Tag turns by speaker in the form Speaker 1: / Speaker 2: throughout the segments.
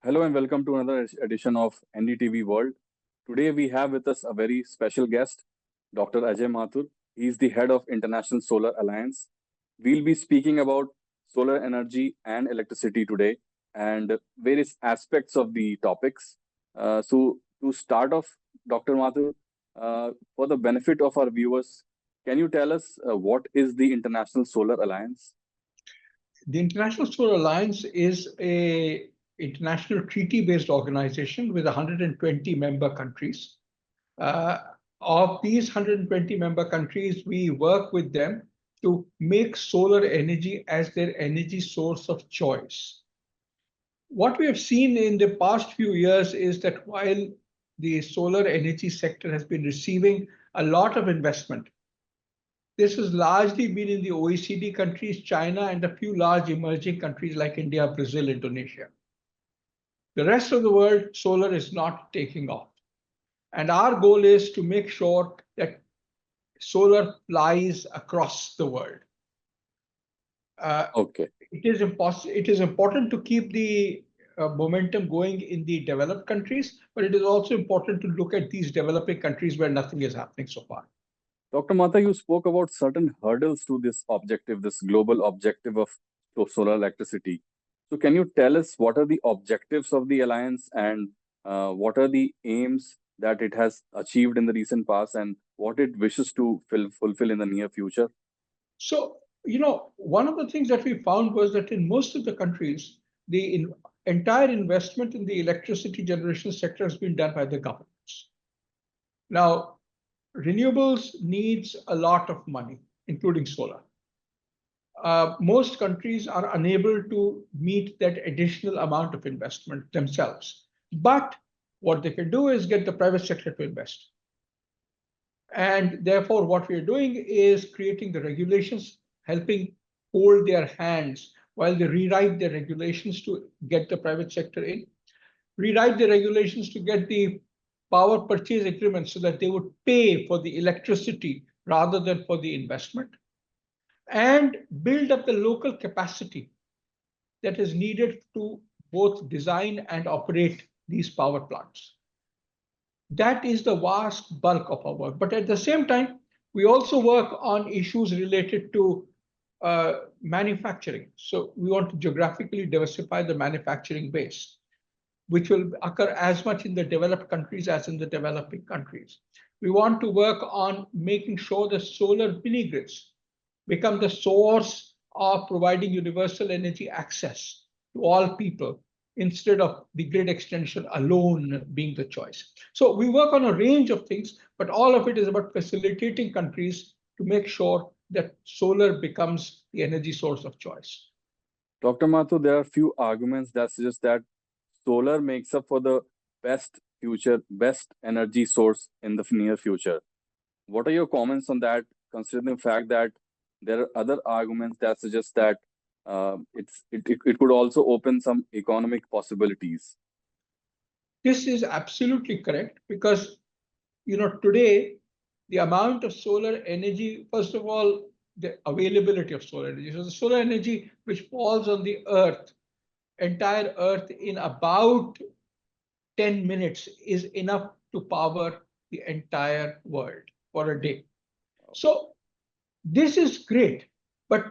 Speaker 1: Hello and welcome to another edition of NDTV World. Today we have with us a very special guest, Dr. Ajay Mathur. He is the head of International Solar Alliance. We'll be speaking about solar energy and electricity today and various aspects of the topics. To start off, Dr. Mathur, for the benefit of our viewers, can you tell us what is the International Solar Alliance?
Speaker 2: The International Solar Alliance is a international treaty-based organization with 120 member countries. Uh, of these 120 member countries, we work with them to make solar energy as their energy source of choice. What we have seen in the past few years is that while the solar energy sector has been receiving a lot of investment, this has largely been in the OECD countries, China, and a few large emerging countries like India, Brazil, Indonesia. The rest of the world, solar is not taking off. And our goal is to make sure that solar flies across the world.
Speaker 1: Okay.
Speaker 2: It is important to keep the momentum going in the developed countries, but it is also important to look at these developing countries where nothing is happening so far.
Speaker 1: Dr. Mata, you spoke about certain hurdles to this objective, this global objective of solar electricity. So, can you tell us what are the objectives of the alliance and what are the aims that it has achieved in the recent past and what it wishes to fulfill in the near future?
Speaker 2: So, one of the things that we found was that in most of the countries, the entire investment in the electricity generation sector has been done by the governments. Now, renewables needs a lot of money, including solar. Most countries are unable to meet that additional amount of investment themselves. But what they can do is get the private sector to invest. And therefore, what we are doing is creating the regulations, helping hold their hands while they rewrite the regulations to get the private sector in, rewrite the regulations to get the power purchase agreement so that they would pay for the electricity rather than for the investment, and build up the local capacity that is needed to both design and operate these power plants. That is the vast bulk of our work. But at the same time, we also work on issues related to manufacturing. So we want to geographically diversify the manufacturing base, which will occur as much in the developed countries as in the developing countries. We want to work on making sure the solar mini grids become the source of providing universal energy access to all people instead of the grid extension alone being the choice. So we work on a range of things, but all of it is about facilitating countries to make sure that solar becomes the energy source of choice.
Speaker 1: Dr. Mathur, there are a few arguments that suggest that solar makes up for the best energy source in the near future. What are your comments on that, considering the fact that there are other arguments that suggest that it could also open some economic possibilities?
Speaker 2: This is absolutely correct because today the amount of solar energy, first of all, the availability of solar energy. So the solar energy which falls on the earth, entire earth in about 10 minutes is enough to power the entire world for a day. So this is great, but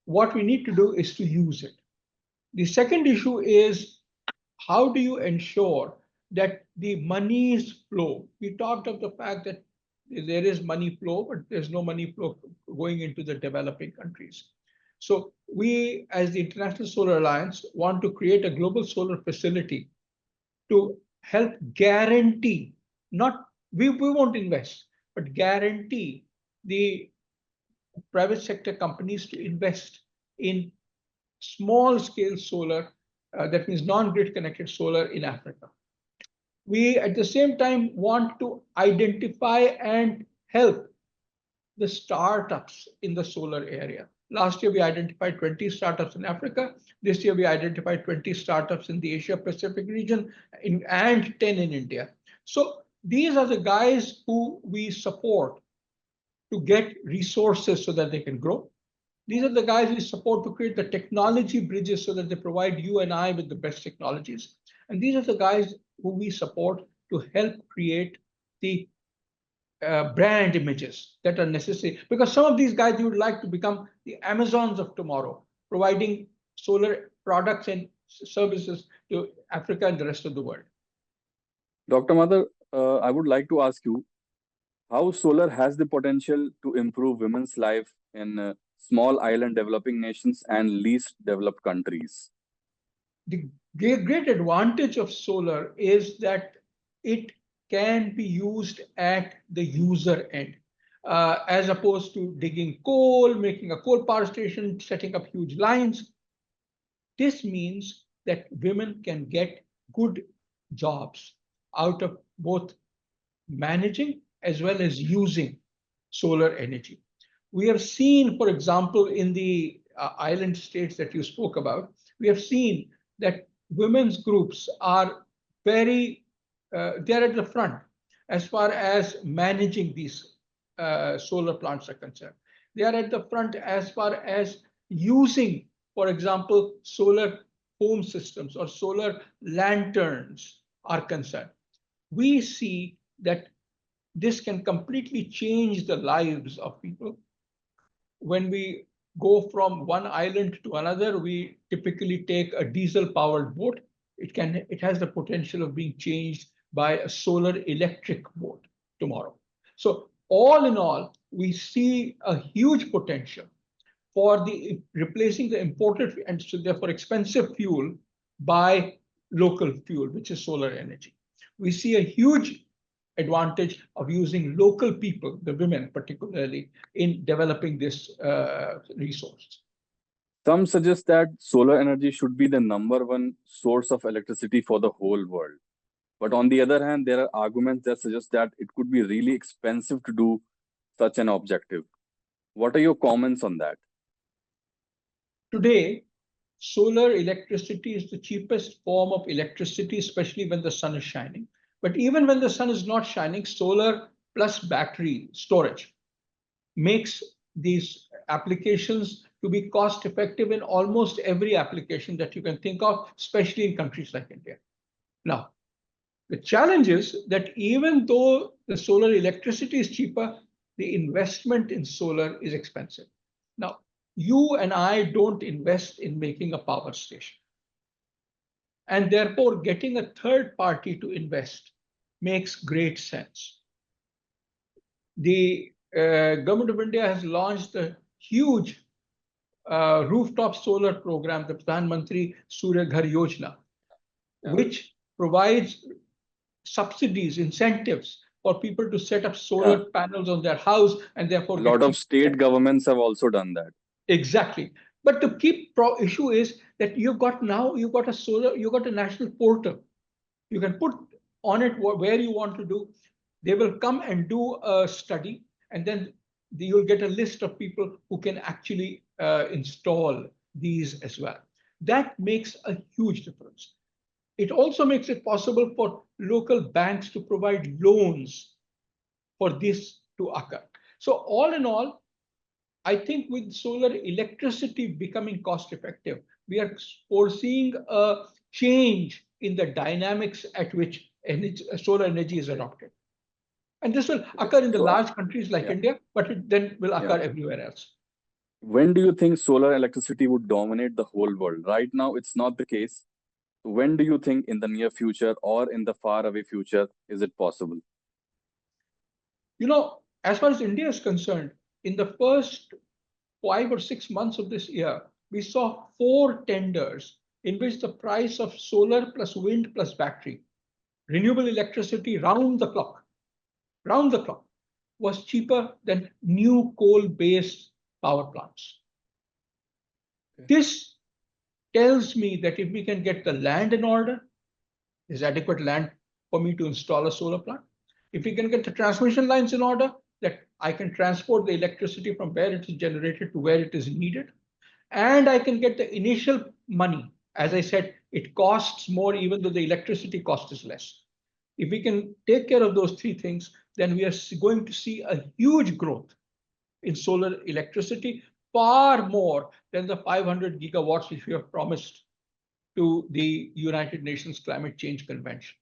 Speaker 2: what we need to do is to use it. The second issue is how do you ensure that the monies flow? We talked of the fact that there is money flow, but there's no money flow going into the developing countries. So we, as the International Solar Alliance, want to create a global solar facility to help guarantee, not we won't invest, but guarantee the private sector companies to invest in small scale solar, that means non-grid connected solar in Africa. We at the same time want to identify and help the startups in the solar area. Last year, we identified 20 startups in Africa. This year, we identified 20 startups in the Asia Pacific region and 10 in India. So these are the guys who we support to get resources so that they can grow. These are the guys we support to create the technology bridges so that they provide you and I with the best technologies. And these are the guys who we support to help create the brand images that are necessary. Because some of these guys you would like to become the Amazons of tomorrow, providing solar products and services to Africa and the rest of the world.
Speaker 1: Dr. Mathur, I would like to ask you how solar has the potential to improve women's life in small island developing nations and least developed countries.
Speaker 2: The great advantage of solar is that it can be used at the user end, as opposed to digging coal, making a coal power station, setting up huge lines. This means that women can get good jobs out of both managing as well as using solar energy. We have seen, for example, in the island states that you spoke about, we have seen that women's groups are they're at the front as far as managing these solar plants are concerned. They are at the front as far as using, for example, solar home systems or solar lanterns are concerned. We see that this can completely change the lives of people. When we go from one island to another, we typically take a diesel powered boat. It has the potential of being changed by a solar electric boat tomorrow. So all in all, we see a huge potential for the replacing the imported and so therefore expensive fuel by local fuel, which is solar energy. We see a huge advantage of using local people, the women particularly, in developing this resource.
Speaker 1: Some suggest that solar energy should be the number one source of electricity for the whole world. But on the other hand, there are arguments that suggest that it could be really expensive to do such an objective. What are your comments on that?
Speaker 2: Today, solar electricity is the cheapest form of electricity, especially when the sun is shining. But even when the sun is not shining, solar plus battery storage makes these applications to be cost effective in almost every application that you can think of, especially in countries like India. Now, the challenge is that even though the solar electricity is cheaper, the investment in solar is expensive. Now, you and I don't invest in making a power station. And therefore, getting a third party to invest makes great sense. The government of India has launched a huge rooftop solar program, the Pradhan Mantri Surya Ghar Yojana, which provides subsidies, incentives for people to set up solar panels on their house and therefore
Speaker 1: a lot of state governments have also done that.
Speaker 2: Exactly. But the key issue is that you've got a national portal. You can put on it where you want to do. They will come and do a study, and then you'll get a list of people who can actually install these as well. That makes a huge difference. It also makes it possible for local banks to provide loans for this to occur. So all in all, I think with solar electricity becoming cost effective, we are foreseeing a change in the dynamics at which solar energy is adopted. And this will occur in the large countries like India, but it then will occur everywhere else.
Speaker 1: When do you think solar electricity would dominate the whole world? Right now, it's not the case. When do you think in the near future or in the far away future is it possible?
Speaker 2: You know, as far as India is concerned, in the first 5 or 6 months of this year, we saw 4 tenders in which the price of solar plus wind plus battery, renewable electricity round the clock, was cheaper than new coal-based power plants. This tells me that if we can get the land in order, there's adequate land for me to install a solar plant. If we can get the transmission lines in order, that I can transport the electricity from where it is generated to where it is needed, and I can get the initial money. As I said, it costs more even though the electricity cost is less. If we can take care of those 3 things, then we are going to see a huge growth in solar electricity, far more than the 500 gigawatts which we have promised to the United Nations Climate Change Convention.